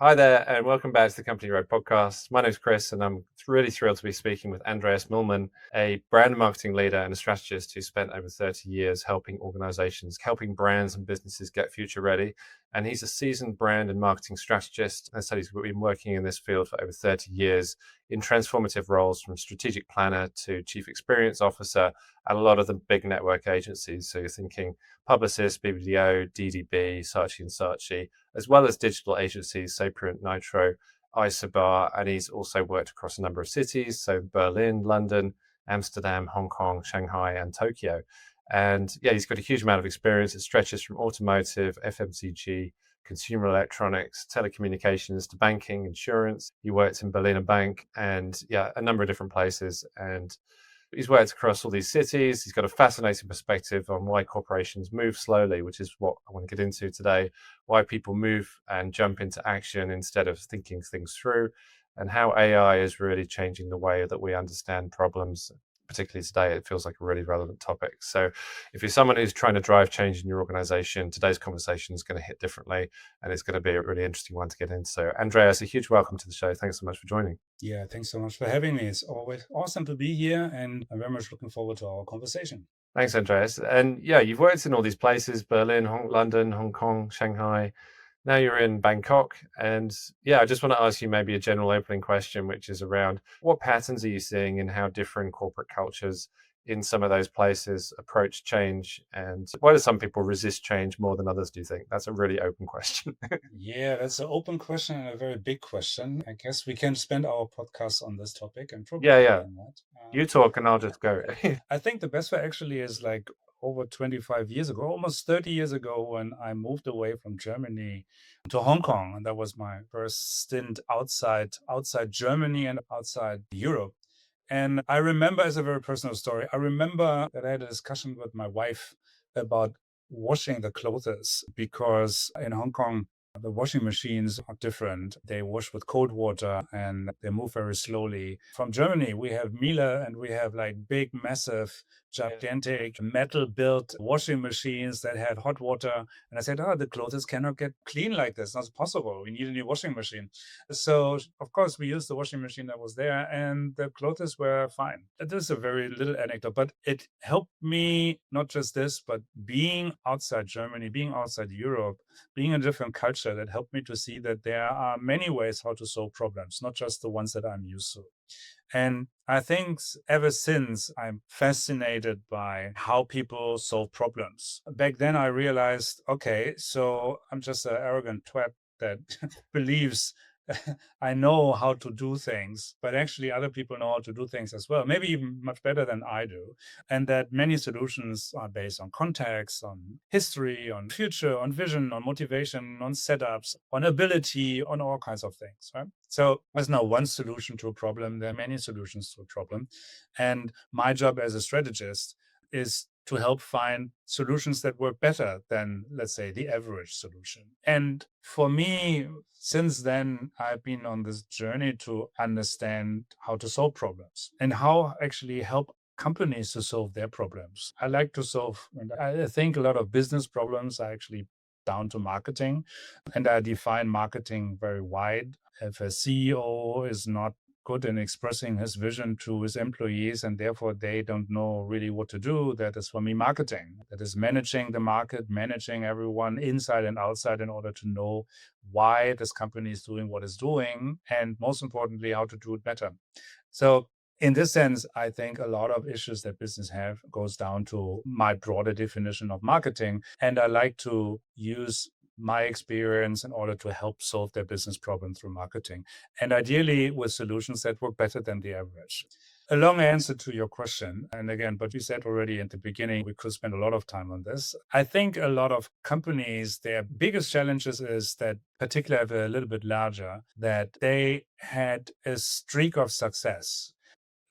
Hi there, and welcome back to the Company Road podcast. My name is Chris, and I'm really thrilled to be speaking with Andreas Moellmann, a brand marketing leader and a strategist who spent over 30 years helping brands and businesses get future ready. And he's a seasoned brand and marketing strategist. And so he's been working in this field for over 30 years in transformative roles from strategic planner to chief experience officer at a lot of the big network agencies. So you're thinking Publicis, BBDO, DDB, Saatchi Saatchi, as well as digital agencies, Saprient, Nitro, Isobar, and he's also worked across a number of cities, so Berlin, London, Amsterdam, Hong Kong, Shanghai, and Tokyo. And yeah, he's got a huge amount of experience. It stretches from automotive, FMCG, consumer electronics, telecommunications to banking, insurance. He worked in Berliner Bank and yeah, a number of different places. And he's worked across all these cities. He's got a fascinating perspective on why corporations move slowly, which is what I want to get into today, why people move and jump into action instead of thinking things through, and how AI is really changing the way that we understand problems. Particularly today, it feels like a really relevant topic. So if you're someone who's trying to drive change in your organization, today's conversation is going to hit differently, and it's going to be a really interesting one to get into. So Andreas, a huge welcome to the show. Thanks so much for joining. Yeah, thanks so much for having me. It's always awesome to be here, and I'm very much looking forward to our conversation. Thanks, Andreas. And yeah, you've worked in all these places, Berlin, London, Hong Kong, Shanghai. Now you're in Bangkok. And yeah, I just want to ask you maybe a general opening question, which is around what patterns are you seeing in how different corporate cultures in some of those places approach change? And why do some people resist change more than others, do you think? That's a really open question. Yeah, that's an open question and a very big question. I guess we can spend our podcast on this topic and probably Yeah, more yeah. than that. You talk and I'll just go. I think the best way actually is like over 25 years ago, almost 30 years ago, when I moved away from Germany to Hong Kong. And that was my first stint outside Germany and outside Europe. And I remember, as a very personal story, I remember that I had a discussion with my wife about washing the clothes, because in Hong Kong, the washing machines are different. They wash with cold water and they move very slowly. From Germany, we have Miele, and we have like big, massive, gigantic metal built washing machines that had hot water. And I said, the clothes cannot get clean like this. Not possible. We need a new washing machine. So, of course, we used the washing machine that was there, and the clothes were fine. That is a very little anecdote, but it helped me, not just this, but being outside Germany, being outside Europe, being in a different culture, that helped me to see that there are many ways how to solve problems, not just the ones that I'm used to. And I think ever since, I'm fascinated by how people solve problems. Back then, I realized, okay, so I'm just an arrogant twat that believes I know how to do things, but actually other people know how to do things as well, maybe even much better than I do. And that many solutions are based on context, on history, on future, on vision, on motivation, on setups, on ability, on all kinds of things, right? So there's no one solution to a problem. There are many solutions to a problem. And my job as a strategist is to help find solutions that work better than, let's say, the average solution. And for me, since then, I've been on this journey to understand how to solve problems and how actually help companies to solve their problems. I like to solve, and I think a lot of business problems are actually down to marketing, and I define marketing very wide. If a CEO is not good in expressing his vision to his employees, and therefore they don't know really what to do, that is for me marketing. That is managing the market, managing everyone inside and outside in order to know why this company is doing what it's doing, and most importantly, how to do it better. So in this sense, I think a lot of issues that business have goes down to my broader definition of marketing. And I like to use my experience in order to help solve their business problem through marketing, and ideally with solutions that work better than the average. A long answer to your question. And again, but you said already at the beginning, we could spend a lot of time on this. I think a lot of companies, their biggest challenges is that, particularly if they're a little bit larger, that they had a streak of success.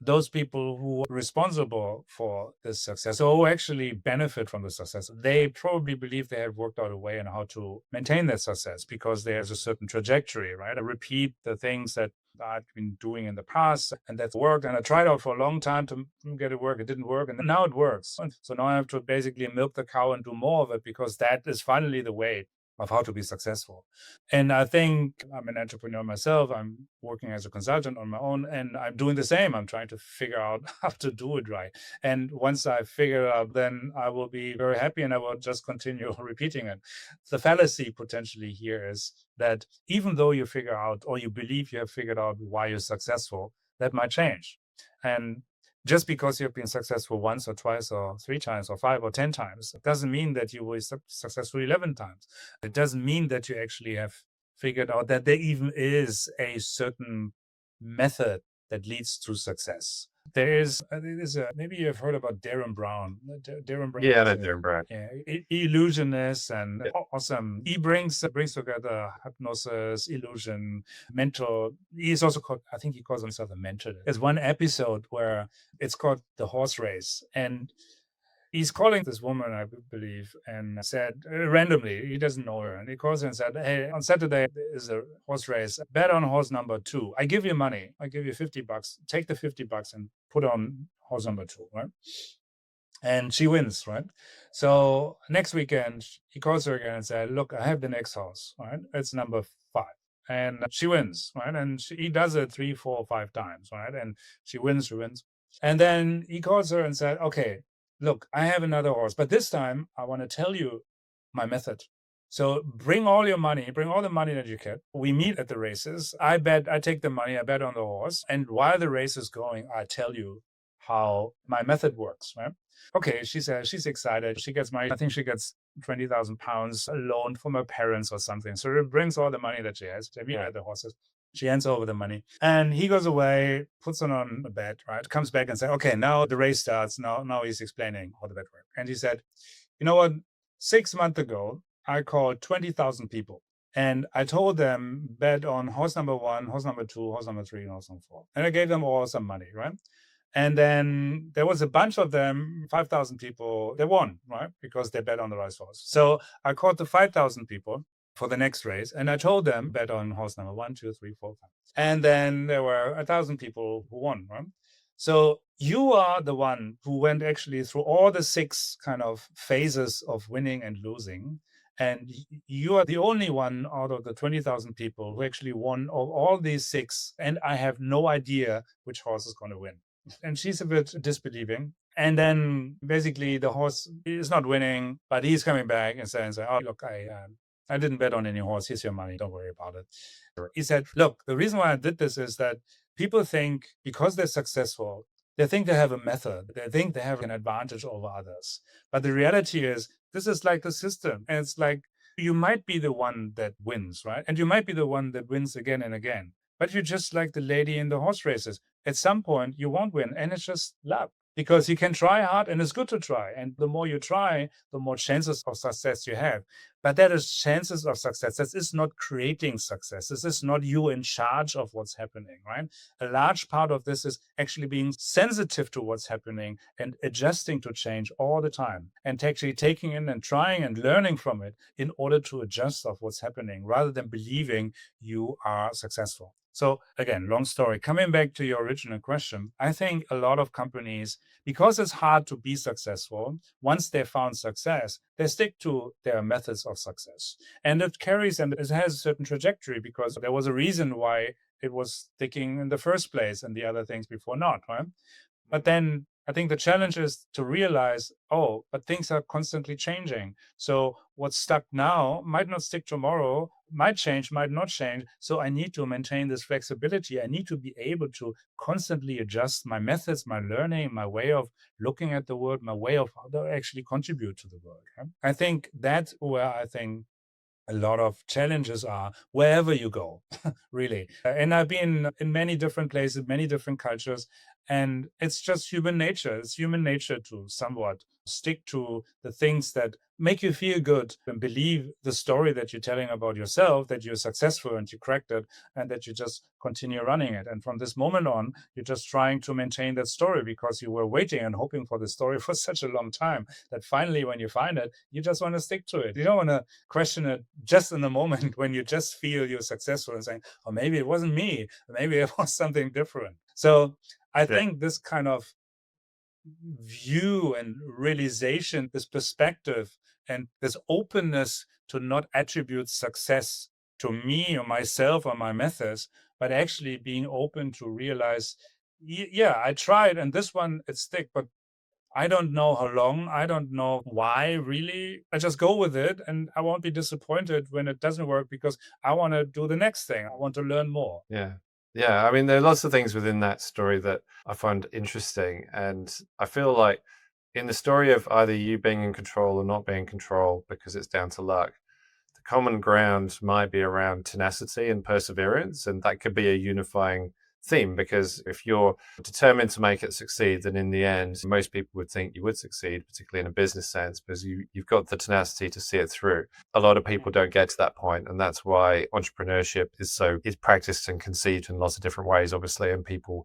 Those people who are responsible for this success, or who actually benefit from the success, they probably believe they have worked out a way on how to maintain that success, because there's a certain trajectory, right? I repeat the things that I've been doing in the past, and that's worked. And I tried out for a long time to get it work. It didn't work. And now it works. So now I have to basically milk the cow and do more of it, because that is finally the way of how to be successful. And I think I'm an entrepreneur myself. I'm working as a consultant on my own, and I'm doing the same. I'm trying to figure out how to do it right. And once I figure it out, then I will be very happy and I will just continue repeating it. The fallacy potentially here is that even though you figure out or you believe you have figured out why you're successful, that might change. And just because you've been successful once or twice or 3 times or 5 or 10 times, it doesn't mean that you will be successful 11 times. It doesn't mean that you actually have figured out that there even is a certain method that leads to success. There's maybe you've heard about Darren Brown. Darren Brown, Yeah, I know Darren Brown. illusionist and awesome. He brings together hypnosis, illusion, mental. He's also called, I think he calls himself a mentor. There's one episode where it's called The Horse Race, and he's calling this woman, I believe, and said randomly, he doesn't know her, and he calls her and said, hey, on Saturday there is a horse race. Bet on horse number 2. I give you money. I give you $50. Take the $50 and put on horse number 2, right? And she wins, right? So next weekend, he calls her again and said, look, I have the next horse, right? It's number 5. And she wins, right? And he does it 3, 4, 5 times, right? And she wins. And then he calls her and said, okay, look, I have another horse, but this time I want to tell you my method. So bring all your money, bring all the money that you get. We meet at the races. I take the money, I bet on the horse. And while the race is going, I tell you how my method works, right? Okay, she says she's excited. She gets money. I think she gets 20,000 pounds loan from her parents or something. So it brings all the money that she has. They meet at the horses. She hands over the money and he goes away, puts it on a bet, right? Comes back and says, okay, now the race starts. Now he's explaining how the bet works. And he said, you know what? 6 months ago, I called 20,000 people and I told them bet on horse number 1, horse number 2, horse number 3, and horse number 4. And I gave them all some money, right? And then there was a bunch of them, 5,000 people, they won, right? Because they bet on the right horse. So I called the 5,000 people for the next race. And I told them, bet on horse number 1, 2, 3, 4, 5. And then there were 1,000 people who won, right? So you are the one who went actually through all the 6 kind of phases of winning and losing. And you are the only one out of the 20,000 people who actually won all these 6. And I have no idea which horse is going to win. And she's a bit disbelieving. And then basically the horse is not winning, but he's coming back and saying, oh, look, I didn't bet on any horse. Here's your money. Don't worry about it. He said, look, the reason why I did this is that people think because they're successful, they think they have a method. They think they have an advantage over others. But the reality is this is like the system. And it's like you might be the one that wins, right? And you might be the one that wins again and again. But you're just like the lady in the horse races. At some point, you won't win. And it's just luck. Because you can try hard and it's good to try. And the more you try, the more chances of success you have. But that is chances of success. This is not creating success. This is not you in charge of what's happening, right? A large part of this is actually being sensitive to what's happening and adjusting to change all the time and actually taking in and trying and learning from it in order to adjust of what's happening rather than believing you are successful. So again, long story. Coming back to your original question, I think a lot of companies, because it's hard to be successful, once they found success, they stick to their methods of success. And it carries and it has a certain trajectory because there was a reason why it was sticking in the first place and the other things before not, right? But then I think the challenge is to realize, oh, but things are constantly changing. So what's stuck now might not stick tomorrow, might change, might not change. So I need to maintain this flexibility. I need to be able to constantly adjust my methods, my learning, my way of looking at the world, my way of how to actually contribute to the world. Right? I think that's where I think a lot of challenges are wherever you go, really. And I've been in many different places, many different cultures, and it's just human nature. It's human nature to somewhat stick to the things that make you feel good and believe the story that you're telling about yourself, that you're successful and you cracked it and that you just continue running it. And from this moment on, you're just trying to maintain that story because you were waiting and hoping for the story for such a long time that finally when you find it, you just want to stick to it. You don't want to question it just in the moment when you just feel you're successful and saying, oh, maybe it wasn't me. Maybe it was something different. So I think this kind of view and realization, this perspective, and this openness to not attribute success to me or myself or my methods, but actually being open to realize, yeah, I tried and this one it stick, but I don't know how long, I don't know why really. I just go with it and I won't be disappointed when it doesn't work because I want to do the next thing. I want to learn more. Yeah. Yeah. I mean, there are lots of things within that story that I find interesting. And I feel like in the story of either you being in control or not being in control because it's down to luck, the common ground might be around tenacity and perseverance. And that could be a unifying theme because if you're determined to make it succeed, then in the end, most people would think you would succeed, particularly in a business sense, because you've got the tenacity to see it through. A lot of people don't get to that point, and that's why entrepreneurship is practiced and conceived in lots of different ways, obviously, and people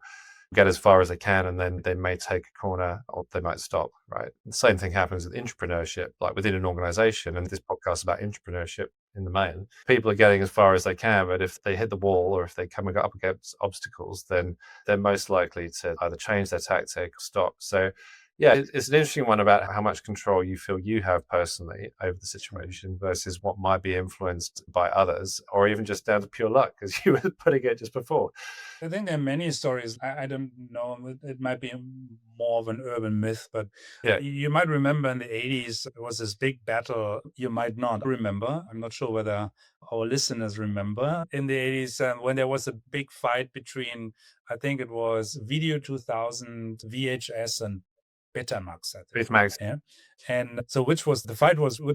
get as far as they can and then they may take a corner or they might stop, right? The same thing happens with entrepreneurship, like within an organization. And this podcast is about entrepreneurship in the main. People are getting as far as they can, but if they hit the wall or if they come up against obstacles, then they're most likely to either change their tactic or stop. So yeah, it's an interesting one about how much control you feel you have personally over the situation versus what might be influenced by others or even just down to pure luck, as you were putting it just before. I think there are many stories. I don't know. It might be more of an urban myth, but Yeah, you might remember in the 80s, there was this big battle. You might not remember. I'm not sure whether our listeners remember. In the 80s, when there was a big fight between, I think it was Video 2000, VHS, and Betamax, I think. Max. Yeah. And so which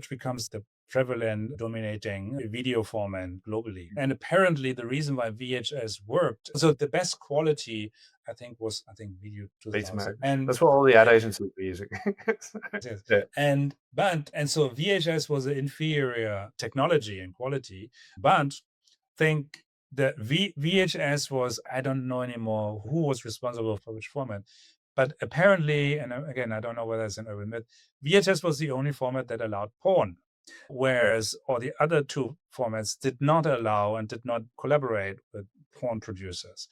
becomes the prevalent dominating video format globally. And apparently the reason why VHS worked, so the best quality I think Video 2000. And that's what all the ad agencies were using. yes. Yeah. And so VHS was an inferior technology and quality, but think that VHS was, I don't know anymore who was responsible for which format, but apparently, and again, I don't know whether it's an urban myth, VHS was the only format that allowed porn, whereas all the other two formats did not allow and did not collaborate with porn producers.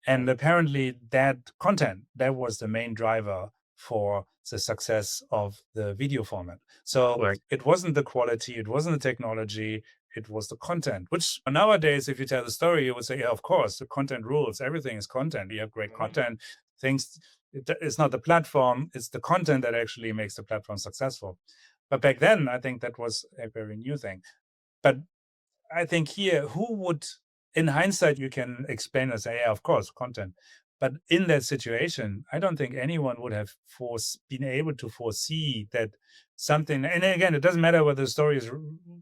And apparently that content, that was the main driver for the success of the video format. So Like, it wasn't the quality, it wasn't the technology, it was the content, which nowadays, if you tell the story, you would say, yeah, of course, the content rules. Everything is content. You have great content. It's not the platform, it's the content that actually makes the platform successful. But back then, I think that was a very new thing. But I think here, in hindsight, you can explain and say, yeah, of course, content. But in that situation, I don't think anyone would have been able to foresee that something. And again, it doesn't matter whether the story is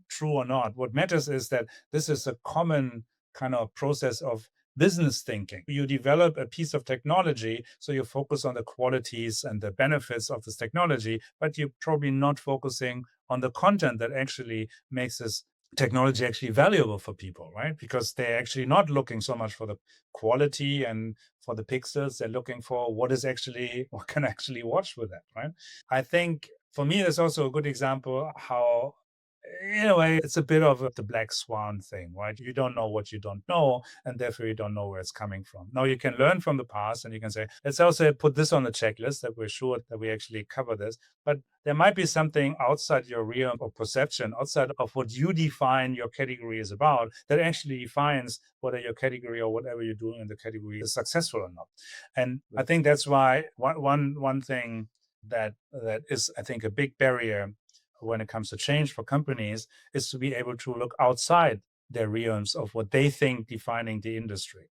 true or not. What matters is that this is a common kind of process of business thinking. You develop a piece of technology, so you focus on the qualities and the benefits of this technology, but you're probably not focusing on the content that actually makes this technology actually valuable for people, right? Because they're actually not looking so much for the quality and for the pixels. They're looking for what can actually watch with that, right? I think for me, there's also a good example how, in a way, it's a bit of the black swan thing, right? You don't know what you don't know, and therefore you don't know where it's coming from. Now you can learn from the past and you can say, let's also put this on the checklist that we're sure that we actually cover this. But there might be something outside your realm of perception, outside of what you define your category is about, that actually defines whether your category or whatever you're doing in the category is successful or not. And I think that's why one thing that is, I think, a big barrier when it comes to change for companies is to be able to look outside their realms of what they think defining the industry,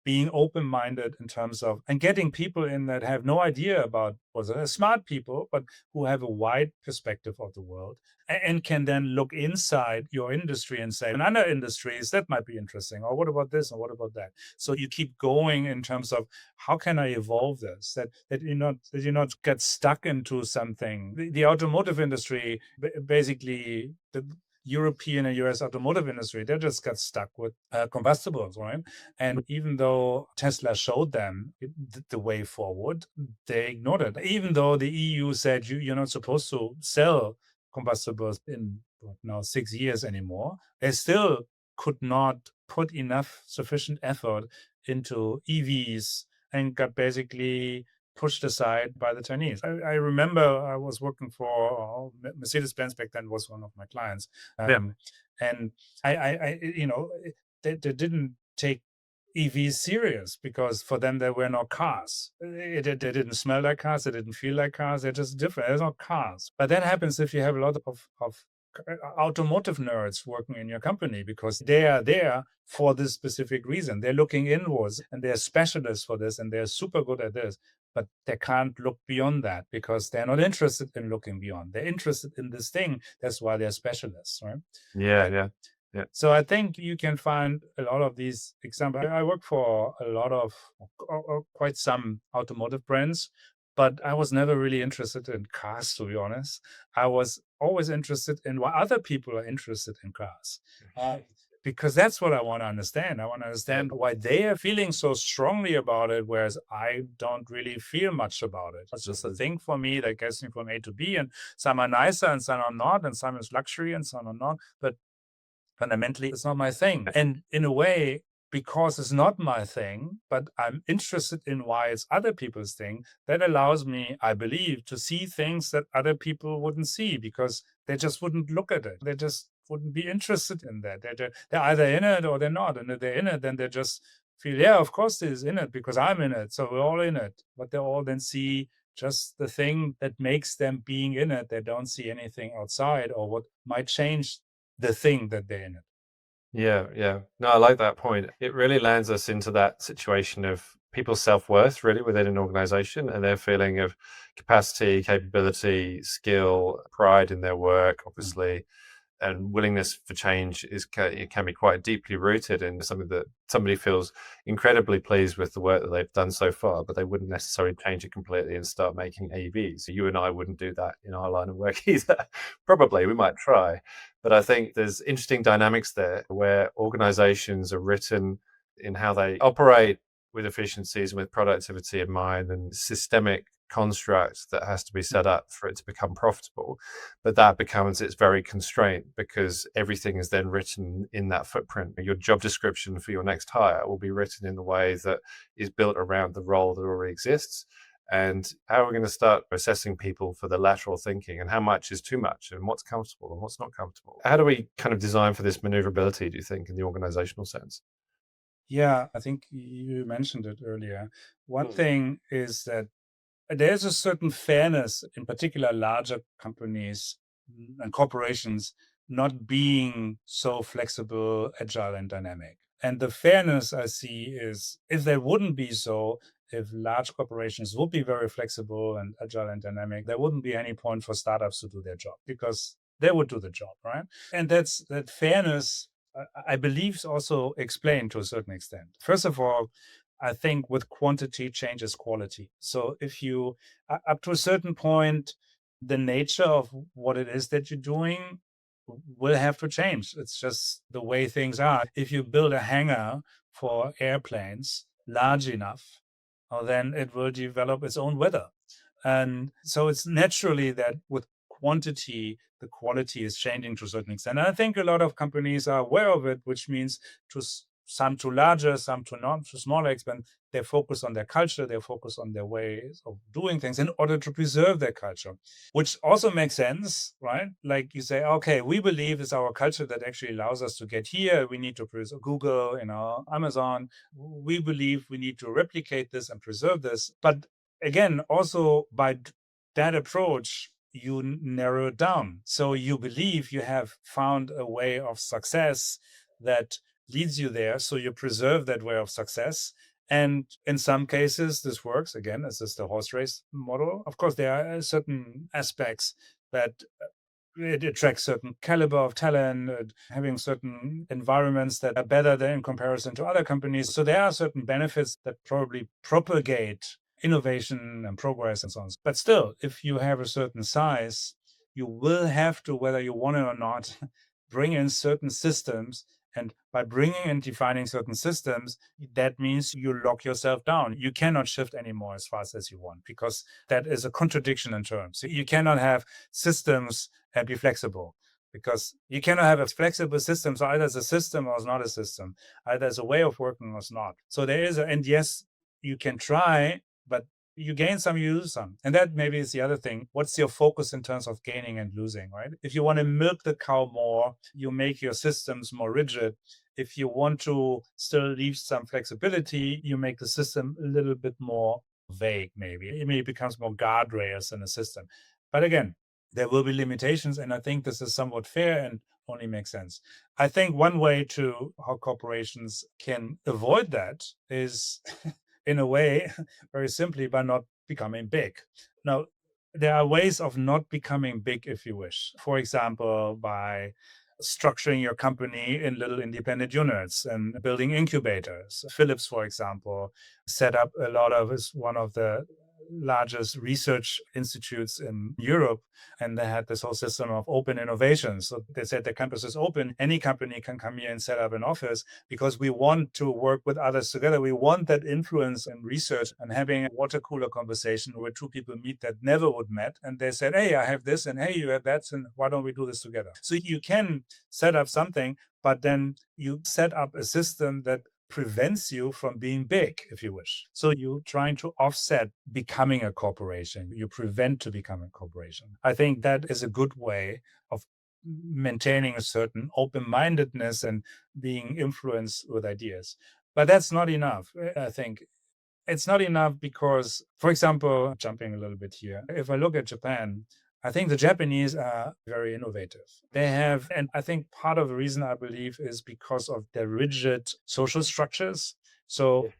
being open-minded in terms of, and getting people in that have no idea about, smart people, but who have a wide perspective of the world and can then look inside your industry and say, in other industries, that might be interesting, or what about this, and what about that? So you keep going in terms of, how can I evolve this? That you not get stuck into something. The automotive industry, basically, the European and US automotive industry, they just got stuck with combustibles, right? And even though Tesla showed them the way forward, they ignored it. Even though the EU said you're not supposed to sell combustibles in now 6 years anymore, they still could not put enough sufficient effort into EVs and got basically pushed aside by the Chinese. I remember I was working for Mercedes-Benz back then, was one of my clients. And they didn't take EVs serious because for them there were no cars. They didn't smell like cars. They didn't feel like cars. They're just different. There's no cars. But that happens if you have a lot of automotive nerds working in your company because they are there for this specific reason. They're looking inwards and they're specialists for this and they're super good at this. But they can't look beyond that because they're not interested in looking beyond. They're interested in this thing. That's why they're specialists, right? Yeah. So I think you can find a lot of these examples. I work for a lot of, quite some automotive brands, but I was never really interested in cars, to be honest. I was always interested in why other people are interested in cars. Because that's what I want to understand. I want to understand why they are feeling so strongly about it, whereas I don't really feel much about it. It's just a thing for me that gets me from A to B, and some are nicer and some are not, and some is luxury and some are not. But fundamentally, it's not my thing. And in a way, because it's not my thing, but I'm interested in why it's other people's thing, that allows me, I believe, to see things that other people wouldn't see because they just wouldn't look at it. They just wouldn't be interested in that. They're either in it or they're not. And if they're in it, then they just feel, yeah, of course they're in it because I'm in it. So we're all in it. But they all then see just the thing that makes them being in it. They don't see anything outside or what might change the thing that they're in it. Yeah. No, I like that point. It really lands us into that situation of people's self-worth really within an organization and their feeling of capacity, capability, skill, pride in their work, obviously, and willingness for change it can be quite deeply rooted in something that somebody feels incredibly pleased with the work that they've done so far, but they wouldn't necessarily change it completely and start making AVs. So you and I wouldn't do that in our line of work either. Probably, we might try. But I think there's interesting dynamics there where organizations are written in how they operate with efficiencies and with productivity in mind and systemic construct that has to be set up for it to become profitable. But that becomes its very constraint because everything is then written in that footprint. Your job description for your next hire will be written in the way that is built around the role that already exists. And how are we going to start assessing people for the lateral thinking and how much is too much and what's comfortable and what's not comfortable? How do we kind of design for this maneuverability, do you think, in the organizational sense? Yeah, I think you mentioned it earlier. One thing is that there's a certain fairness, in particular larger companies and corporations, not being so flexible, agile, and dynamic. And the fairness I see is if they wouldn't be so, if large corporations would be very flexible and agile and dynamic, there wouldn't be any point for startups to do their job because they would do the job, right? And that fairness, I believe, is also explained to a certain extent. First of all, I think with quantity changes quality. So if you, up to a certain point, the nature of what it is that you're doing will have to change. It's just the way things are. If you build a hangar for airplanes large enough, well, then it will develop its own weather. And so it's naturally that with quantity, the quality is changing to a certain extent. And I think a lot of companies are aware of it, which means some to larger, some to not to smaller extent, they focus on their culture, they focus on their ways of doing things in order to preserve their culture, which also makes sense, right? Like you say, okay, we believe it's our culture that actually allows us to get here. We need to preserve Google, Amazon. We believe we need to replicate this and preserve this. But again, also by that approach, you narrow it down. So you believe you have found a way of success that leads you there. So you preserve that way of success. And in some cases, this works. Again, this is the horse race model. Of course, there are certain aspects that it attracts certain caliber of talent, having certain environments that are better than in comparison to other companies. So there are certain benefits that probably propagate innovation and progress and so on. But still, if you have a certain size, you will have to, whether you want it or not, bring in certain systems. And by bringing and defining certain systems, that means you lock yourself down. You cannot shift anymore as fast as you want because that is a contradiction in terms. You cannot have systems and be flexible because you cannot have a flexible system. So either it's a system or it's not a system. Either it's a way of working or it's not. So there is, and yes, you can try, but You gain some, you lose some. And that maybe is the other thing. What's your focus in terms of gaining and losing, right? If you want to milk the cow more, you make your systems more rigid. If you want to still leave some flexibility, you make the system a little bit more vague, maybe. It becomes more guardrails in the system. But again, there will be limitations. And I think this is somewhat fair and only makes sense. I think one way to how corporations can avoid that is in a way, very simply, by not becoming big. Now, there are ways of not becoming big if you wish. For example, by structuring your company in little independent units and building incubators. Philips, for example, set up a lot of, is one of the largest research institutes in Europe, and they had this whole system of open innovation. So they said the campus is open. Any company can come here and set up an office because we want to work with others together. We want that influence in research and having a water cooler conversation where two people meet that never would met. And they said, hey, I have this, and hey, you have that, and why don't we do this together? So you can set up something, but then you set up a system that prevents you from being big, if you wish. So you're trying to offset becoming a corporation. You prevent to become a corporation. I think that is a good way of maintaining a certain open-mindedness and being influenced with ideas. But that's not enough. I think it's not enough because, for example, jumping a little bit here, if I look at Japan, I think the Japanese are very innovative. They have, and I think part of the reason I believe is because of their rigid social structures. So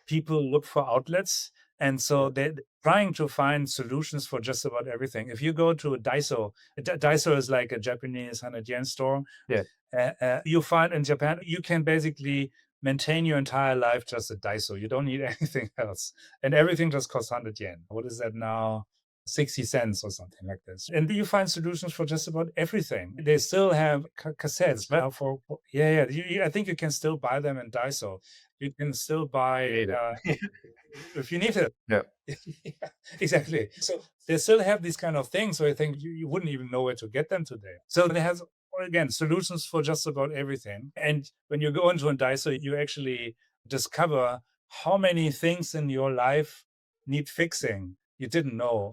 people look for outlets. And so they're trying to find solutions for just about everything. If you go to a Daiso, Daiso is like a Japanese 100 yen store. Yeah. You find in Japan, you can basically maintain your entire life just at Daiso. You don't need anything else. And everything just costs 100 yen. What is that now? 60 cents or something like this. And you find solutions for just about everything. They still have cassettes. I think you can still buy them in Daiso. You can still buy if you need it. Yeah. Exactly. So they still have these kind of things. So I think you wouldn't even know where to get them today. So they have, again, solutions for just about everything. And when you go into a Daiso, you actually discover how many things in your life need fixing you didn't know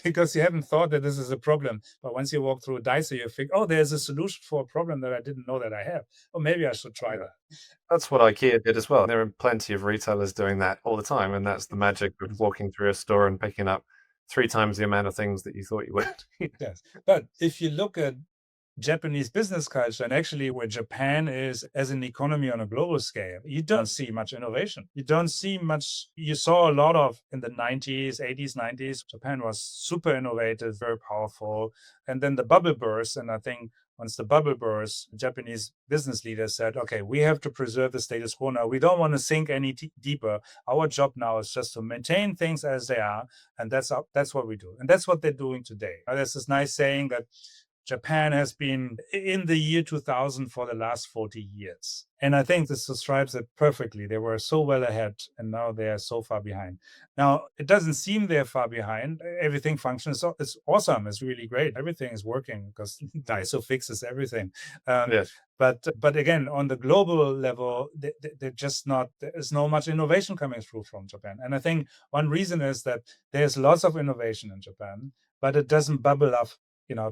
because you haven't thought that this is a problem. But once you walk through a Daiso, you think, oh, there's a solution for a problem that I didn't know that I have. Or maybe I should try that. That's what IKEA did as well. There are plenty of retailers doing that all the time. And that's the magic of walking through a store and picking up 3 times the amount of things that you thought you would. Yes. But if you look at Japanese business culture, and actually where Japan is as an economy on a global scale, you don't see much innovation. You don't see much. You saw a lot of in the 90s, 80s, 90s. Japan was super innovative, very powerful. And then the bubble burst. And I think once the bubble burst, Japanese business leaders said, okay, we have to preserve the status quo now. We don't want to sink any deeper. Our job now is just to maintain things as they are. And that's what we do. And that's what they're doing today. There's this nice saying that Japan has been in the year 2000 for the last 40 years. And I think this describes it perfectly. They were so well ahead, and now they are so far behind. Now, it doesn't seem they're far behind. Everything functions. It's awesome. It's really great. Everything is working because Daiso fixes everything. Yes. But again, on the global level, they're just not, there's no much innovation coming through from Japan. And I think one reason is that there's lots of innovation in Japan, but it doesn't bubble up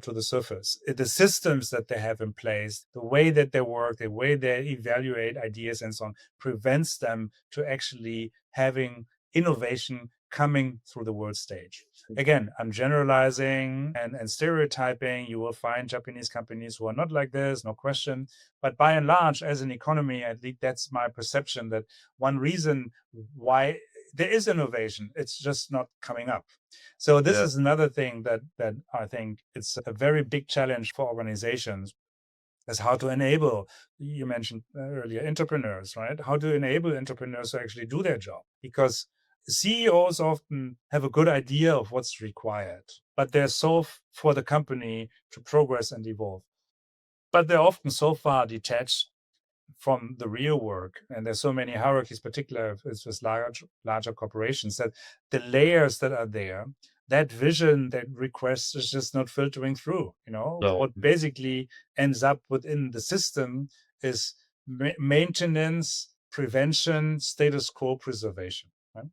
to the surface. The systems that they have in place, the way that they work, the way they evaluate ideas and so on, prevents them to actually having innovation coming through the world stage. Again, I'm generalizing and stereotyping. You will find Japanese companies who are not like this, no question. But by and large, as an economy, at least that's my perception, that one reason why there is innovation, it's just not coming up. So this is another thing that I think it's a very big challenge for organizations, is how to enable, you mentioned earlier, entrepreneurs, right? How to enable entrepreneurs to actually do their job. Because CEOs often have a good idea of what's required, but they're so for the company to progress and evolve. But they're often so far detached from the real work, and there's so many hierarchies, particularly with larger corporations, that the layers that are there, that vision, that request is just not filtering through. No. What basically ends up within the system is maintenance, prevention, status quo preservation. right?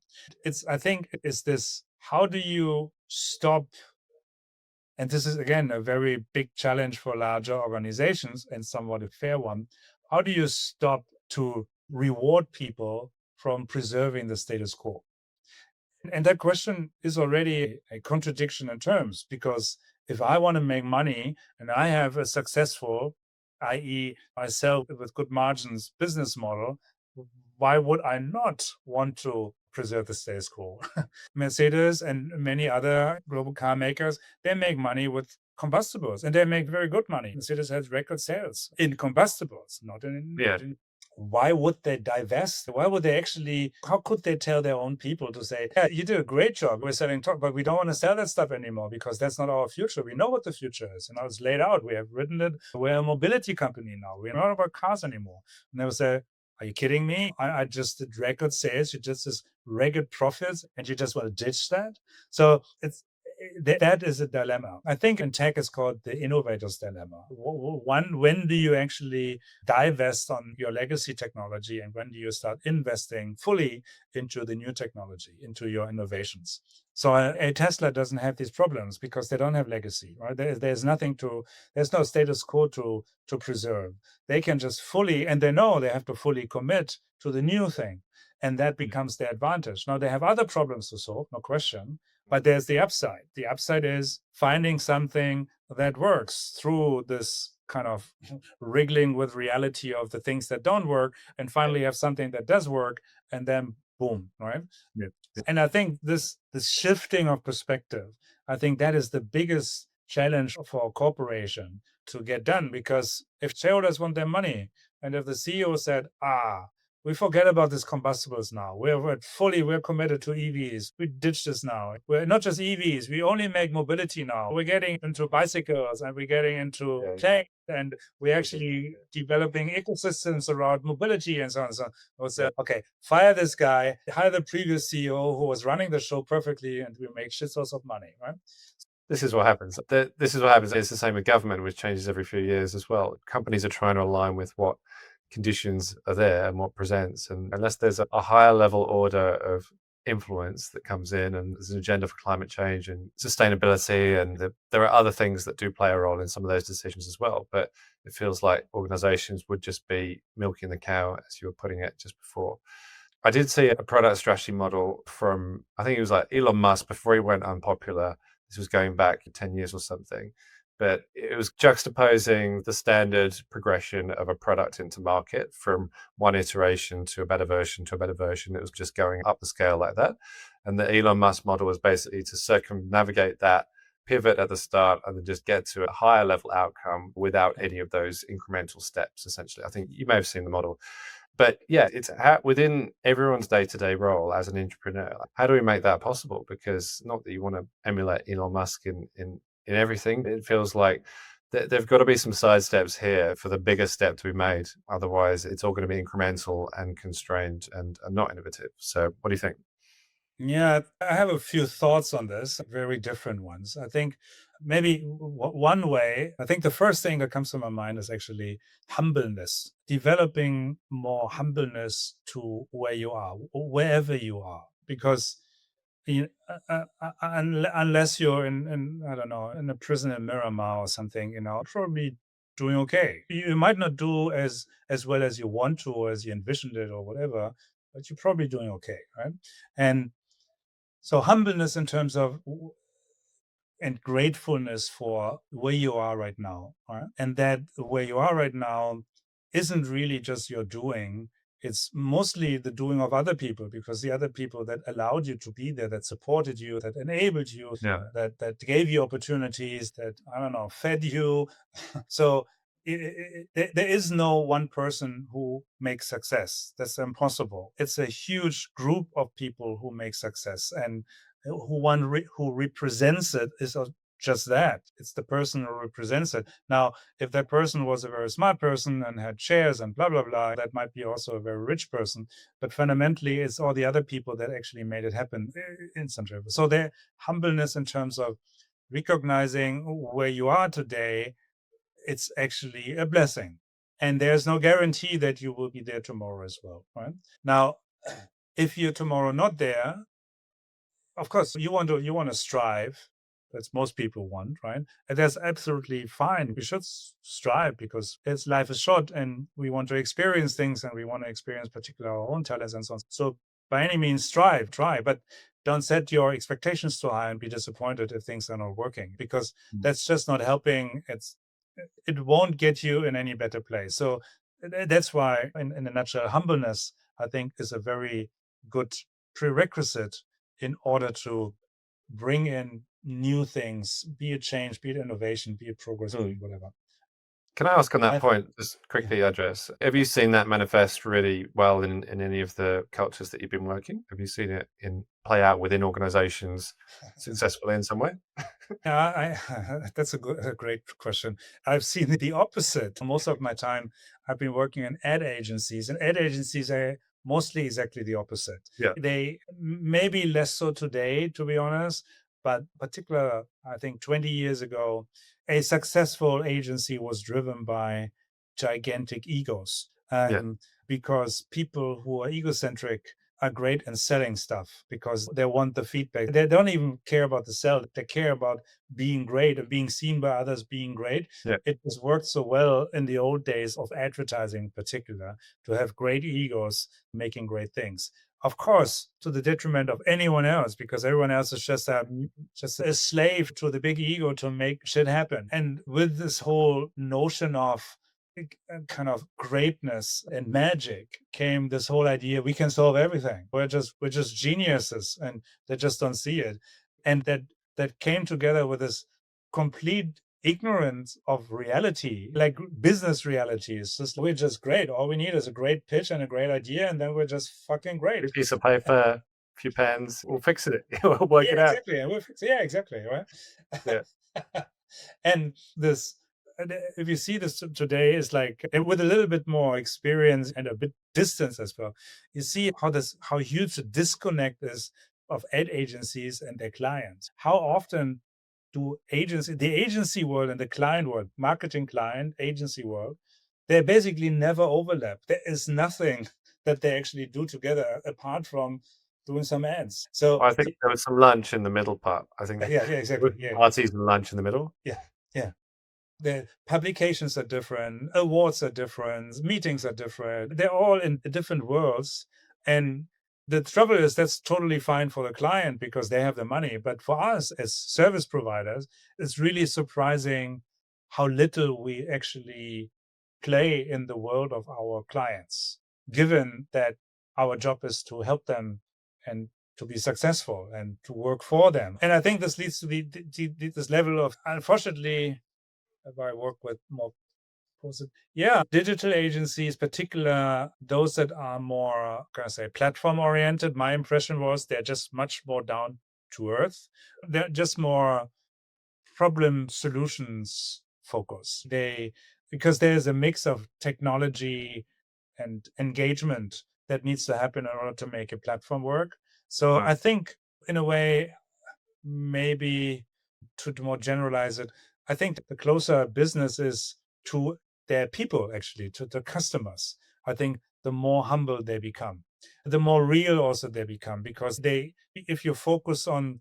I think it's this, how do you stop, and this is again a very big challenge for larger organizations and somewhat a fair one. How do you stop to reward people from preserving the status quo? And that question is already a contradiction in terms, because if I want to make money and I have a successful, i.e., I sell with good margins business model, why would I not want to preserve the status quo? Mercedes and many other global car makers, they make money with combustibles, and they make very good money. Mercedes has record sales in combustibles, not in, Yeah. why would they divest? Why would they actually, how could they tell their own people to say, yeah, you did a great job, we're selling truck, but we don't want to sell that stuff anymore because that's not our future. We know what the future is. You know, it's laid out. We have written it. We're a mobility company now. We're not about cars anymore. And they will say, are you kidding me? I just did record sales. You just did record profits, and you just want to ditch that? So that is a dilemma. I think in tech it's called the innovator's dilemma. One, when do you actually divest on your legacy technology, and when do you start investing fully into the new technology, into your innovations? So a Tesla doesn't have these problems because they don't have legacy, right? There's no status quo to preserve. They can just fully, and they know they have to fully commit to the new thing. And that becomes their advantage. Now they have other problems to solve, no question. But there's the upside. The upside is finding something that works through this kind of wriggling with reality of the things that don't work, and finally have something that does work, and then boom, right? Yeah. And I think this shifting of perspective, I think that is the biggest challenge for a corporation to get done, because if shareholders want their money, and if the CEO said, we forget about these combustibles now. We're committed to EVs. We ditch this now. We're not just EVs. We only make mobility now. We're getting into bicycles, and we're getting into tech, and we're actually developing ecosystems around mobility and so on and so on. We'll say, okay, fire this guy, hire the previous CEO who was running the show perfectly, and we make shitloads of money, right? This is what happens. This is what happens. It's the same with government, which changes every few years as well. Companies are trying to align with what conditions are there and what presents. And unless there's a higher level order of influence that comes in, and there's an agenda for climate change and sustainability, and there are other things that do play a role in some of those decisions as well. But it feels like organizations would just be milking the cow, as you were putting it just before. I did see a product strategy model from, I think it was like Elon Musk before he went unpopular. This was going back 10 years or something. But it was juxtaposing the standard progression of a product into market from one iteration to a better version to a better version. It was just going up the scale like that. And the Elon Musk model was basically to circumnavigate that, pivot at the start, and then just get to a higher level outcome without any of those incremental steps, essentially. I think you may have seen the model. But yeah, it's within everyone's day-to-day role as an entrepreneur. How do we make that possible? Because not that you want to emulate Elon Musk in everything. It feels like there've got to be some side steps here for the bigger step to be made. Otherwise, it's all going to be incremental and constrained and not innovative. So what do you think? Yeah, I have a few thoughts on this, very different ones. I think maybe one way, I think the first thing that comes to my mind is actually humbleness, developing more humbleness to where you are, wherever you are. Because unless you're in, I don't know, in a prison in Miramar or something, probably doing okay. You might not do as well as you want to, or as you envisioned it, or whatever, but you're probably doing okay, right? And so humbleness in terms of, and gratefulness for where you are right now, right? And that where you are right now isn't really just your doing. It's mostly the doing of other people, because the other people that allowed you to be there, that supported you, that enabled you, that gave you opportunities, that, I don't know, fed you. So there is no one person who makes success. That's impossible. It's a huge group of people who make success, and who represents it is just that. It's the person who represents it. Now, if that person was a very smart person and had shares and blah, blah, blah, that might be also a very rich person. But fundamentally, it's all the other people that actually made it happen in some way. So their humbleness in terms of recognizing where you are today, it's actually a blessing. And there's no guarantee that you will be there tomorrow as well, right? Now, If you're tomorrow not there, of course you want to strive. That's most people want, right? And that's absolutely fine. We should strive because life is short and we want to experience things and we want to experience particular our own talents and so on. So by any means strive, try, but don't set your expectations too high and be disappointed if things are not working, because that's just not helping. It won't get you in any better place. So that's why, in a nutshell, humbleness, I think, is a very good prerequisite in order to bring in new things, be it change, be it innovation, be it progress, be it whatever. Can I ask on that I, point, just yeah. quickly, Andreas, have you seen that manifest really well in any of the cultures that you've been working? Have you seen it play out within organizations successfully in some way? Yeah, that's a great question. I've seen the opposite. Most of my time, I've been working in ad agencies, and ad agencies are mostly exactly the opposite. Yeah. They maybe less so today, to be honest, but particular, I think 20 years ago, a successful agency was driven by gigantic egos. Yeah. Because people who are egocentric are great in selling stuff because they want the feedback. They don't even care about the sell. They care about being great and being seen by others being great. Yeah. It has worked so well in the old days of advertising in particular to have great egos making great things. Of course, to the detriment of anyone else, because everyone else is just a slave to the big ego to make shit happen. And with this whole notion of kind of greatness and magic came this whole idea we can solve everything. We're just geniuses and they just don't see it. And that came together with this complete ignorance of reality, like business reality. It's just we're just great. All we need is a great pitch and a great idea, and then we're just fucking great. A piece of paper, a few pens, we'll fix it. We'll work Yeah, it out. exactly. And yeah, exactly. Right. Yeah. And if you see this today, is like with a little bit more experience and a bit distance as well, you see how huge the disconnect is of ad agencies and their clients. How often do the agency world and the client world, marketing client, agency world, they basically never overlap. There is nothing that they actually do together apart from doing some ads. So I think there was some lunch in the middle part. I think yeah, there was exactly. Yeah, parties and lunch in the middle. yeah, yeah. The publications are different, awards are different, meetings are different. They're all in different worlds. And the trouble is that's totally fine for the client because they have the money. But for us as service providers, it's really surprising how little we actually play in the world of our clients, given that our job is to help them and to be successful and to work for them. And I think this leads to this level of, unfortunately, if I work with more digital agencies, particular those that are more, can I say, platform oriented. My impression was they're just much more down to earth. They're just more problem solutions focused. Because there's a mix of technology and engagement that needs to happen in order to make a platform work. So I think, in a way, maybe to more generalize it, I think the closer business is to their people, actually, to the customers, I think the more humble they become, the more real also they become, because if you focus on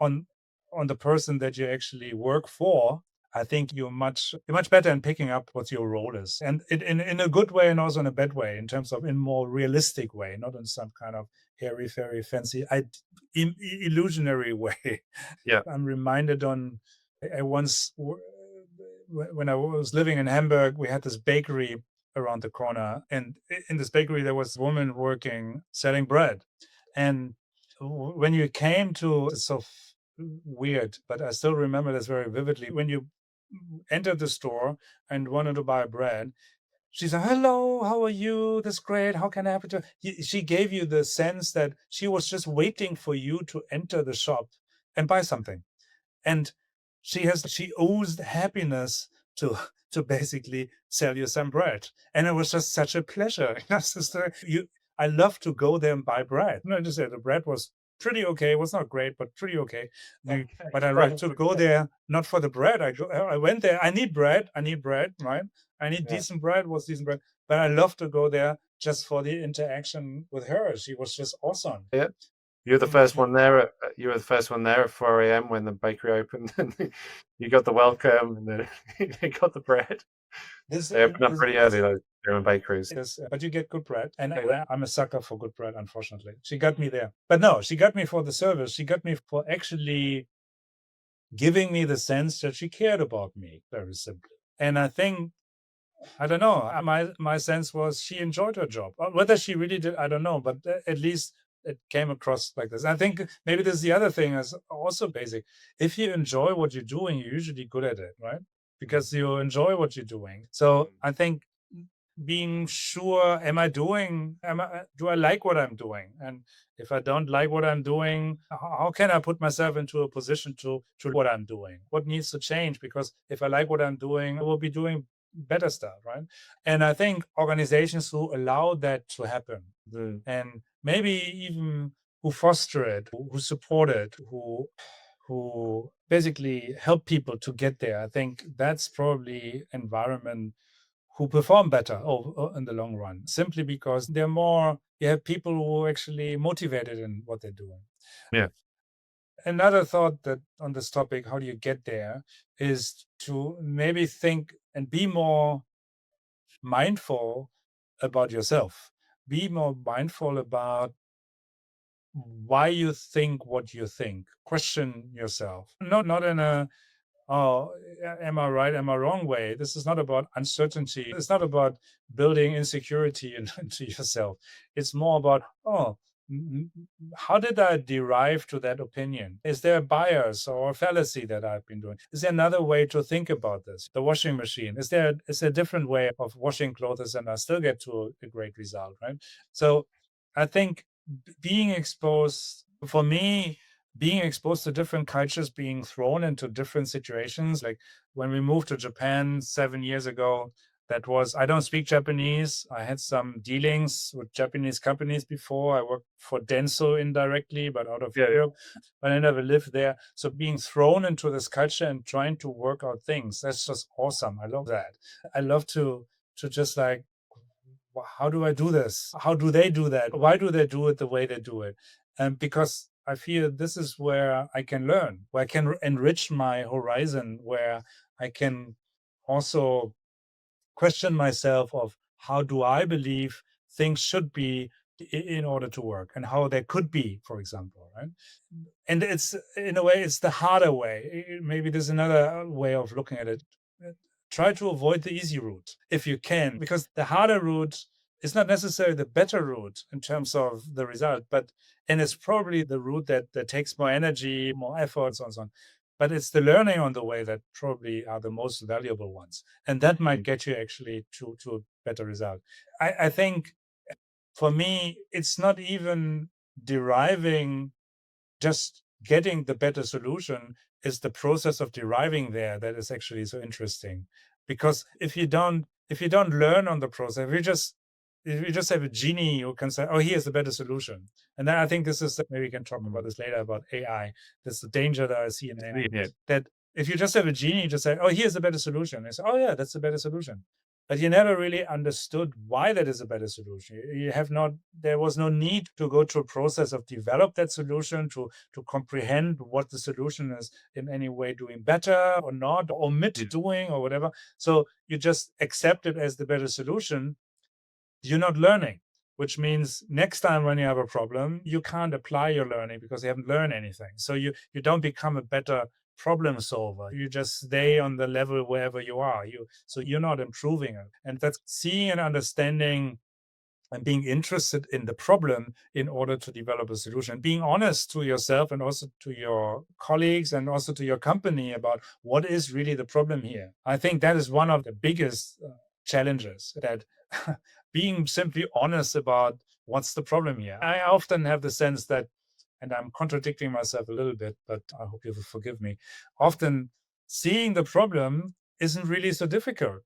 on the person that you actually work for, I think you're much better in picking up what your role is, and in a good way and also in a bad way, in terms of in more realistic way, not in some kind of hairy fairy fancy illusionary way. Yeah. I'm reminded I once when I was living in Hamburg, we had this bakery around the corner, and in this bakery there was a woman working selling bread, and when you came to, it's so weird, but I still remember this very vividly. When you entered the store and wanted to buy bread, she said, "Hello, how are you? That's great. How can I help you?" She gave you the sense that she was just waiting for you to enter the shop and buy something. And she oozed happiness to basically sell you some bread. And it was just such a pleasure. I love to go there and buy bread. No, just say the bread was pretty okay. It was not great, but pretty okay. But I like to go there not for the bread. I went there. I need bread. Right? I need decent bread. What's decent bread? But I love to go there just for the interaction with her. She was just awesome. Yeah. You were the first one there at 4 a.m. when the bakery opened, and you got the welcome, and then you got the bread. They open up pretty early, those German bakeries. But you get good bread, and I'm a sucker for good bread, unfortunately. She got me there. But no, she got me for the service. She got me for actually giving me the sense that she cared about me, very simply. And I think, I don't know, my sense was she enjoyed her job. Whether she really did, I don't know, but at least it came across like this. I think maybe this is the other thing is also basic. If you enjoy what you're doing, you're usually good at it, right? Because you enjoy what you're doing. So I think being sure, do I like what I'm doing? And if I don't like what I'm doing, how can I put myself into a position to what I'm doing? What needs to change? Because if I like what I'm doing, I will be doing better stuff, right? And I think organizations who allow that to happen, and maybe even who foster it, who support it, who basically help people to get there, I think that's probably environment who perform better in the long run, simply because you have people who are actually motivated in what they're doing. Yeah. Another thought that on this topic, how do you get there, is to maybe think and be more mindful about yourself. Be more mindful about why you think what you think. Question yourself. Not in a, oh, am I right? Am I wrong way? This is not about uncertainty. It's not about building insecurity into yourself. It's more about, how did I derive to that opinion? Is there a bias or a fallacy that I've been doing? Is there another way to think about this? The washing machine. Is there a different way of washing clothes and I still get to a great result, right? So I think being exposed, for me, being exposed to different cultures, being thrown into different situations. Like when we moved to Japan 7 years ago, I don't speak Japanese. I had some dealings with Japanese companies before. I worked for Denso indirectly, but out of Europe, but I never lived there. So being thrown into this culture and trying to work out things, that's just awesome. I love that. I love to just like, how do I do this? How do they do that? Why do they do it the way they do it? And because I feel this is where I can learn, where I can enrich my horizon, where I can also question myself of how do I believe things should be in order to work and how they could be, for example, right? And it's, in a way, it's the harder way. Maybe there's another way of looking at it. Try to avoid the easy route if you can, because the harder route is not necessarily the better route in terms of the result, and it's probably the route that takes more energy, more effort, so on and so on. But it's the learning on the way that probably are the most valuable ones. And that might get you actually to a better result. I think for me, it's not even deriving, just getting the better solution is the process of deriving there that is actually so interesting. Because if you don't learn on the process, if you just have a genie who can say, oh, here's the better solution. And then I think this is, maybe we can talk about this later, about AI. That's the danger that I see in AI. That if you just have a genie, you just say, oh, here's a better solution. And you say, oh yeah, that's a better solution. But you never really understood why that is a better solution. There was no need to go through a process of develop that solution, to comprehend what the solution is in any way doing better or not, or omit doing or whatever. So you just accept it as the better solution. You're not learning, which means next time when you have a problem, you can't apply your learning because you haven't learned anything. So you don't become a better problem solver. You just stay on the level wherever you are. So you're not improving it. And that's seeing and understanding and being interested in the problem in order to develop a solution, being honest to yourself and also to your colleagues and also to your company about what is really the problem here. I think that is one of the biggest challenges, that being simply honest about what's the problem here. I often have the sense that, and I'm contradicting myself a little bit, but I hope you will forgive me, often seeing the problem isn't really so difficult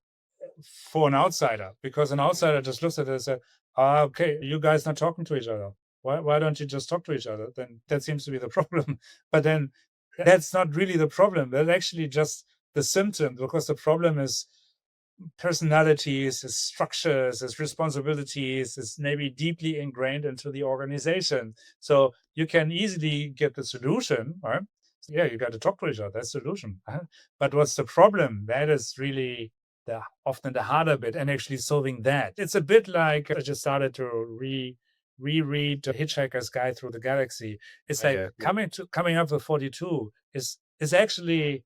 for an outsider, because an outsider just looks at it and says, okay, you guys not talking to each other. Why don't you just talk to each other? Then that seems to be the problem. But then that's not really the problem. That's actually just the symptom, because the problem is personalities, his structures, his responsibilities is maybe deeply ingrained into the organization. So you can easily get the solution, right? Yeah, you got to talk to each other. That's the solution. But what's the problem? That is really often the harder bit, and actually solving that. It's a bit like I just started to reread Hitchhiker's Guide Through the Galaxy. It's like Yeah. coming up with 42 is actually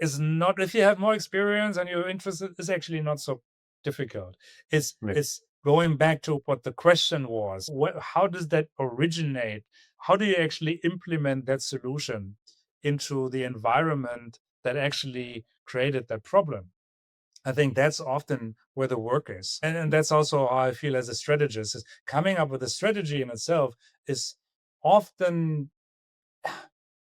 is not, if you have more experience and you're interested, is actually not so difficult. Yeah. It's going back to what the question was. How does that originate? How do you actually implement that solution into the environment that actually created that problem? I think that's often where the work is. And that's also how I feel as a strategist, is coming up with a strategy in itself is often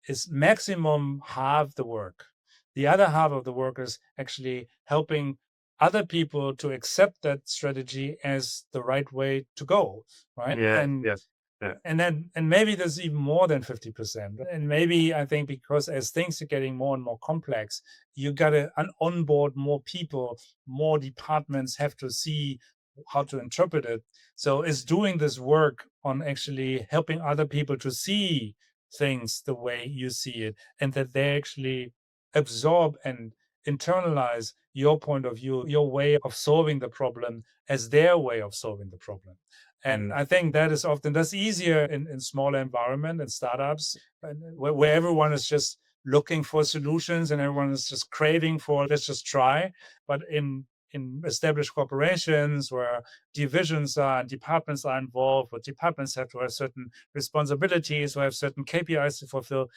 is maximum half the work. The other half of the work is actually helping other people to accept that strategy as the right way to go, right? Yeah. Yeah. Yeah. And maybe there's even more than 50%. And maybe I think because as things are getting more and more complex, you got to onboard more people, more departments have to see how to interpret it. So it's doing this work on actually helping other people to see things the way you see it, and that they actually absorb and internalize your point of view, your way of solving the problem as their way of solving the problem. And I think that is often, that's easier in smaller environment and startups, where everyone is just looking for solutions and everyone is just craving for, let's just try. But in established corporations where divisions are and departments are involved, where departments have to have certain responsibilities or have certain KPIs to fulfill,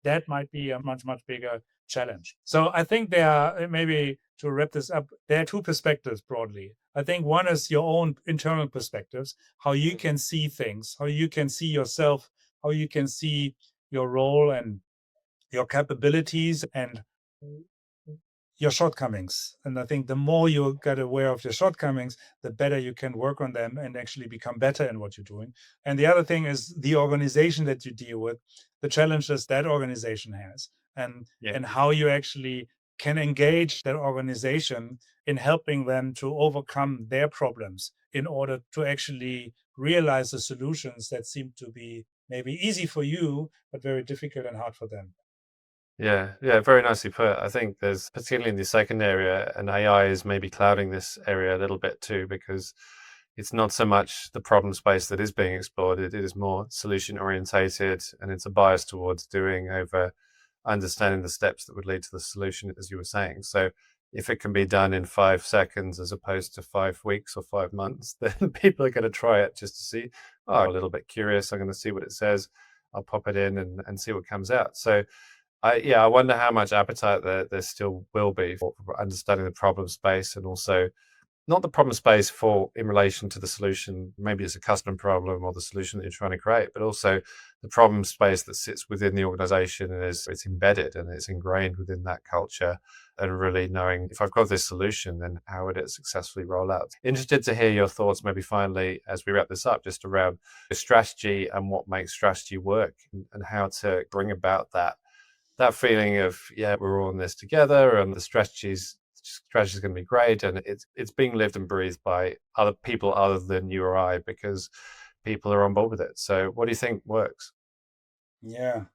that might be a much, much bigger challenge. So I think there are, maybe to wrap this up, there are two perspectives broadly. I think one is your own internal perspectives, how you can see things, how you can see yourself, how you can see your role and your capabilities and your shortcomings. And I think the more you get aware of your shortcomings, the better you can work on them and actually become better in what you're doing. And the other thing is the organization that you deal with, the challenges that organization has, and how you actually can engage that organization in helping them to overcome their problems in order to actually realize the solutions that seem to be maybe easy for you, but very difficult and hard for them. Yeah, yeah, very nicely put. I think there's, particularly in the second area, and AI is maybe clouding this area a little bit too, because it's not so much the problem space that is being explored. It is more solution orientated, and it's a bias towards doing over understanding the steps that would lead to the solution, as you were saying. So if it can be done in 5 seconds as opposed to 5 weeks or 5 months, then people are going to try it just to see, oh, I'm a little bit curious. I'm going to see what it says. I'll pop it in and see what comes out. So I wonder how much appetite there still will be for understanding the problem space, and also not the problem space for in relation to the solution. Maybe it's a custom problem or the solution that you're trying to create, but also the problem space that sits within the organization and it's embedded and it's ingrained within that culture. And really knowing, if I've got this solution, then how would it successfully roll out? Interested to hear your thoughts, maybe finally, as we wrap this up, just around the strategy and what makes strategy work, and how to bring about that feeling of, yeah, we're all in this together, and the strategy is going to be great, and it's being lived and breathed by other people other than you or I, because people are on board with it. So what do you think works? Yeah,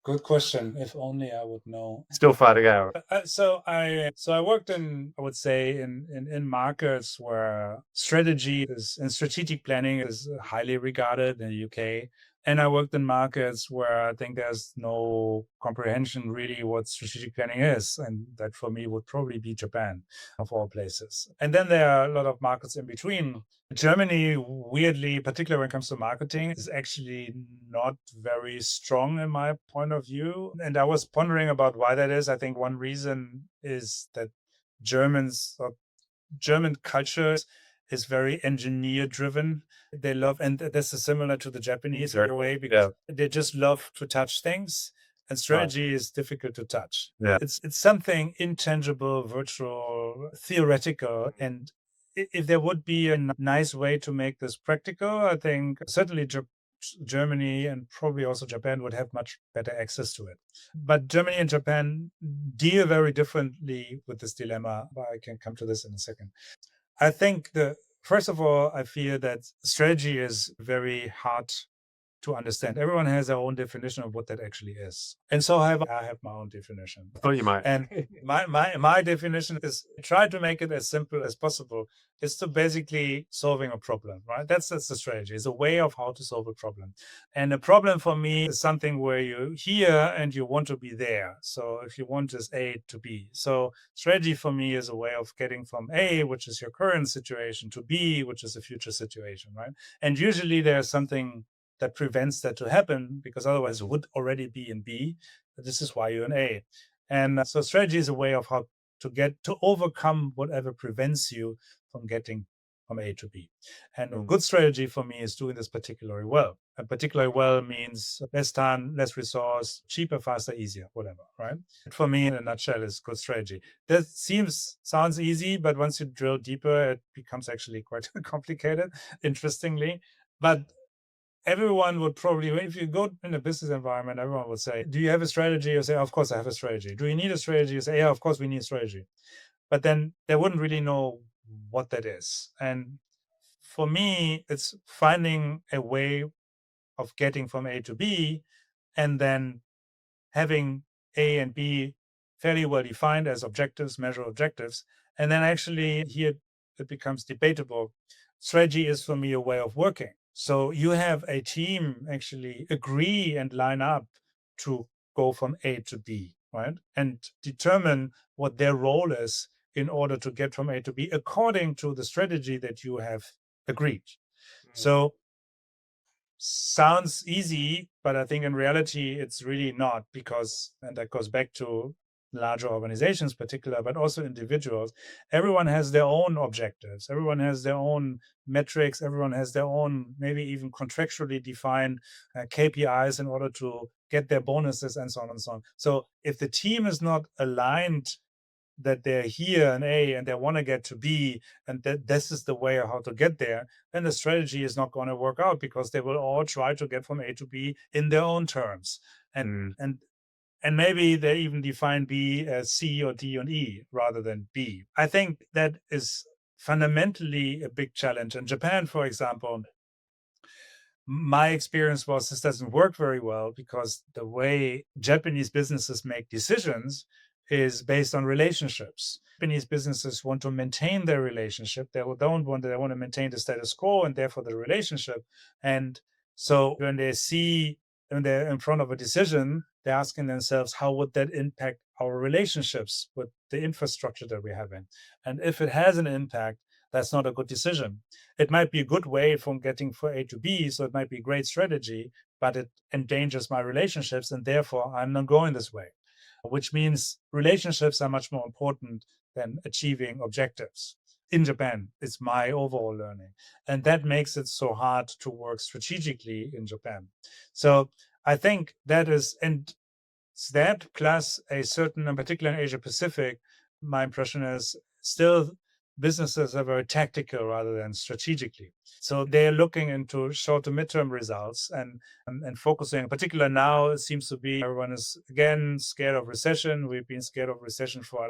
good question. If only I would know. Still finding out. So I worked in, I would say, in markets where strategy is and strategic planning is highly regarded in the UK. And I worked in markets where I think there's no comprehension really what strategic planning is. And that for me would probably be Japan, of all places. And then there are a lot of markets in between. Germany, weirdly, particularly when it comes to marketing, is actually not very strong in my point of view. And I was pondering about why that is. I think one reason is that German culture is very engineer driven. They love, and this is similar to the Japanese in a way, because they just love to touch things, and strategy is difficult to touch. Yeah. It's something intangible, virtual, theoretical. And if there would be a nice way to make this practical, I think certainly Germany and probably also Japan would have much better access to it. But Germany and Japan deal very differently with this dilemma. I can come to this in a second. I think first of all, I feel that strategy is very hard to understand. Everyone has their own definition of what that actually is. And so I have my own definition. I thought you might. And my definition is try to make it as simple as possible. It's to basically solving a problem, right? That's the strategy. It's a way of how to solve a problem. And a problem for me is something where you're here and you want to be there. So if you want is A to B. So strategy for me is a way of getting from A, which is your current situation, to B, which is a future situation, right? And usually there's something that prevents that to happen, because otherwise it would already be in B. But this is why you're in A. And so strategy is a way of how to overcome whatever prevents you from getting from A to B. And a good strategy for me is doing this particularly well. And particularly well means less time, less resource, cheaper, faster, easier, whatever, right? For me, in a nutshell, is good strategy. That sounds easy, but once you drill deeper, it becomes actually quite complicated, interestingly. But everyone would probably, if you go in a business environment, everyone would say, do you have a strategy? You say, of course I have a strategy. Do you need a strategy? You say, yeah, of course we need a strategy. But then they wouldn't really know what that is. And for me, it's finding a way of getting from A to B and then having A and B fairly well defined as objectives, measure objectives. And then actually here it becomes debatable. Strategy is for me a way of working. So you have a team actually agree and line up to go from A to B, right? And determine what their role is in order to get from A to B according to the strategy that you have agreed. So sounds easy, but I think in reality it's really not, because, and that goes back to larger organizations particular, but also individuals, everyone has their own objectives, everyone has their own metrics, everyone has their own maybe even contractually defined KPIs in order to get their bonuses and so on and so on. So if the team is not aligned that they're here in A and they want to get to B, and that this is the way of how to get there, then the strategy is not going to work out, because they will all try to get from A to B in their own terms. And maybe they even define B as C or D and E rather than B. I think that is fundamentally a big challenge. In Japan, for example, my experience was this doesn't work very well, because the way Japanese businesses make decisions is based on relationships. Japanese businesses want to maintain their relationship. They want to maintain the status quo and therefore the relationship. And so when they're in front of a decision, they're asking themselves, how would that impact our relationships with the infrastructure that we have in? And if it has an impact, that's not a good decision. It might be a good way from getting from A to B, so it might be a great strategy, but it endangers my relationships, and therefore I'm not going this way, which means relationships are much more important than achieving objectives. In Japan, it's my overall learning. And that makes it so hard to work strategically in Japan. So I think that is, and that plus a certain, in particular in Asia Pacific, my impression is still businesses are very tactical rather than strategically. So they're looking into short to midterm results and focusing. In particular now, it seems to be everyone is again scared of recession. We've been scared of recession for,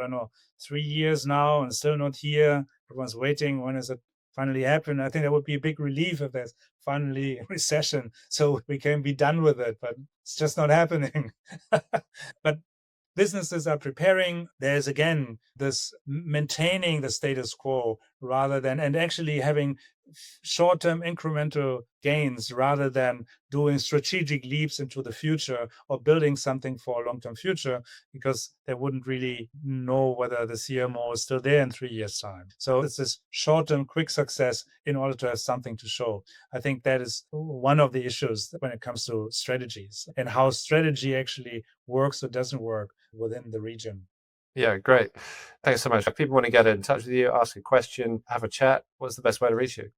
3 years now and still not here. Everyone's waiting. When is it finally happen? I think that would be a big relief if there's finally a recession, so we can be done with it, but it's just not happening. But businesses are preparing. There's again this maintaining the status quo rather than, and actually having short-term incremental gains rather than doing strategic leaps into the future or building something for a long-term future, because they wouldn't really know whether the CMO is still there in 3 years' time. So it's this short-term quick success in order to have something to show. I think that is one of the issues when it comes to strategies and how strategy actually works or doesn't work within the region. Yeah, great. Thanks so much. If people want to get in touch with you, ask a question, have a chat, what's the best way to reach you?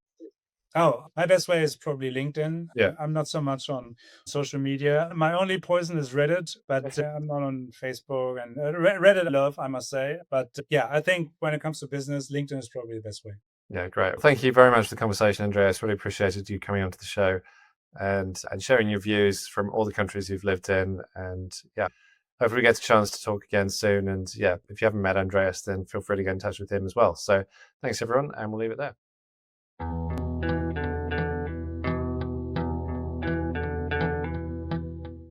Oh, my best way is probably LinkedIn. Yeah. I'm not so much on social media. My only poison is Reddit, but I'm not on Facebook. And Reddit I love, I must say. But yeah, I think when it comes to business, LinkedIn is probably the best way. Yeah, great. Thank you very much for the conversation, Andreas. Really appreciated you coming onto the show. and sharing your views from all the countries you've lived in. And yeah, hopefully we get a chance to talk again soon. And yeah, if you haven't met Andreas, then feel free to get in touch with him as well. So thanks, everyone, and we'll leave it there.